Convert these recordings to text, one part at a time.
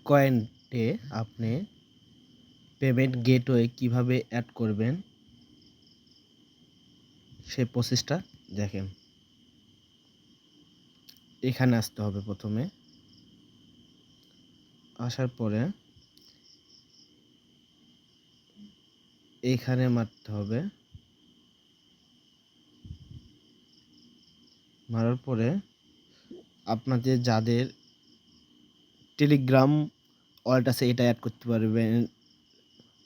বিটকয়েনে আপনি payment gateway কিভাবে add করবেন সেই প্রসেসটা দেখেন। এখানে আসতে হবে, প্রথমে আসার পরে এইখানে মারতে হবে, মারার পরে আপনাদের যাদের টেলিগ্রাম ওয়ালেট আছে এটা অ্যাড করতে পারবেন,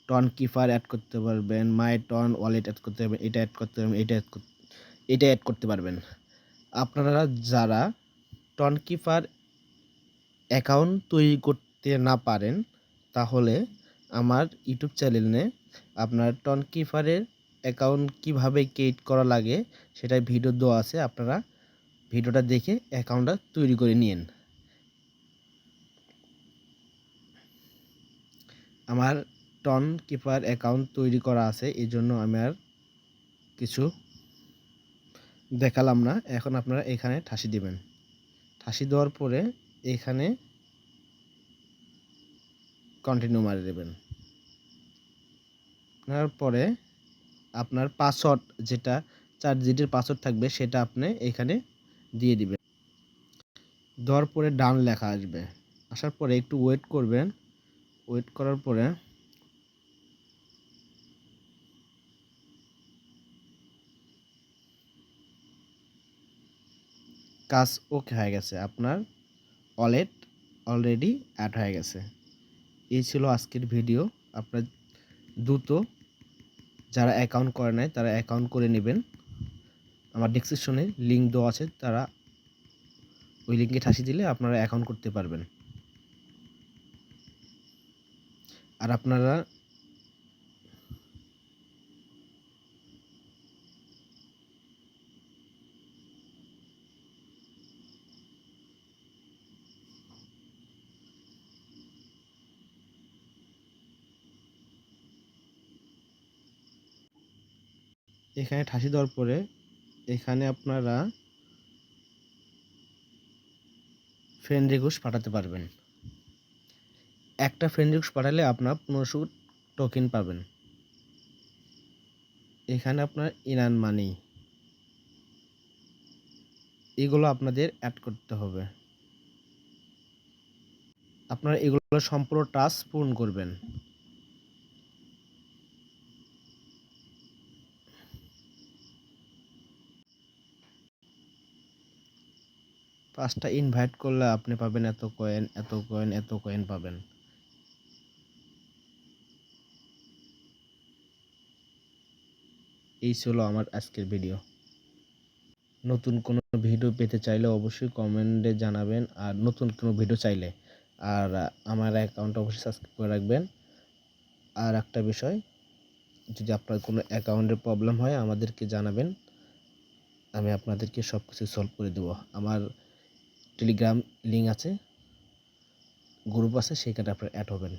টন কিপার অ্যাড করতে পারবেন, মাই টন ওয়ালেট অ্যাড করতে পারবেন, এটা অ্যাড করতে পারবেন, এটা অ্যাড করতে পারবেন। আপনারা যারা টন কিপার অ্যাকাউন্ট তৈরি করতে না পারেন তাহলে আমার ইউটিউব চ্যানেলে আপনার টন কিপারের অ্যাকাউন্ট কিভাবে ক্রিয়েট করা লাগে সেটার ভিডিও দেওয়া আছে, আপনারা ভিডিওটা দেখে অ্যাকাউন্টটা তৈরি করে নিন। আমার টন কিপার অ্যাকাউন্ট তৈরি করা আছে, এই জন্য আমি আর কিছু দেখালাম না। এখন আপনারা এখানে ঠাসি দিবেন, ঠাসি দেওয়ার পরে এখানে কন্টিনিউ মারি দেবেন। তারপরে আপনার পাসওয়ার্ড, যেটা 4 ডিজিটের পাসওয়ার্ড থাকবে সেটা আপনি এখানে দিয়ে দিবেন। দেওয়ার পরে ডান লেখা আসবে, আসার পরে একটু ওয়েট করবেন। ওয়েট করার পরে কাজ ওকে হয়ে গেছে, আপনার ওয়ালেট অলরেডি অ্যাড হয়ে গেছে। এই ছিল আজকের ভিডিও। আপনার দ্রুত যারা অ্যাকাউন্ট করে নাই তারা অ্যাকাউন্ট করে নেবেন। আমার ডেসক্রিপশনে লিঙ্ক দেওয়া আছে, তারা ওই লিঙ্কে ঠাসি দিলে আপনারা অ্যাকাউন্ট করতে পারবেন। আর আপনারা এখানে ঠাসি দেওয়ার পরে এখানে আপনারা ফ্রেন্ড রিকোয়েস্ট পাঠাতে পারবেন। একটা ফ্রেন্ড রিকোয়েস্ট পাঠালে আপনার 1500 টোকেন পাবেন। এখানে আপনার ইনান মানি, এগুলো আপনাদের অ্যাড করতে হবে। আপনারা এগুলো সম্পূর্ণ টাস্ক পূরণ করবেন। পাঁচটা ইনভাইট করলে আপনি পাবেন এত কয়েন, এত কয়েন, এত কয়েন পাবেন। এই ছিল আমার আজকের ভিডিও। নতুন কোনো ভিডিও পেতে চাইলে অবশ্যই কমেন্টে জানাবেন, আর নতুন কোনো ভিডিও চাইলে আর আমার অ্যাকাউন্ট অবশ্যই সাবস্ক্রাইব করে রাখবেন। আর একটা বিষয়, যদি আপনার কোনো অ্যাকাউন্টের প্রবলেম হয় আমাদেরকে জানাবেন, আমি আপনাদেরকে সব কিছু সলভ করে দেবো। আমার টেলিগ্রাম লিঙ্ক আছে, গ্রুপ আছে, সেখানে আপনারা অ্যাড হবেন।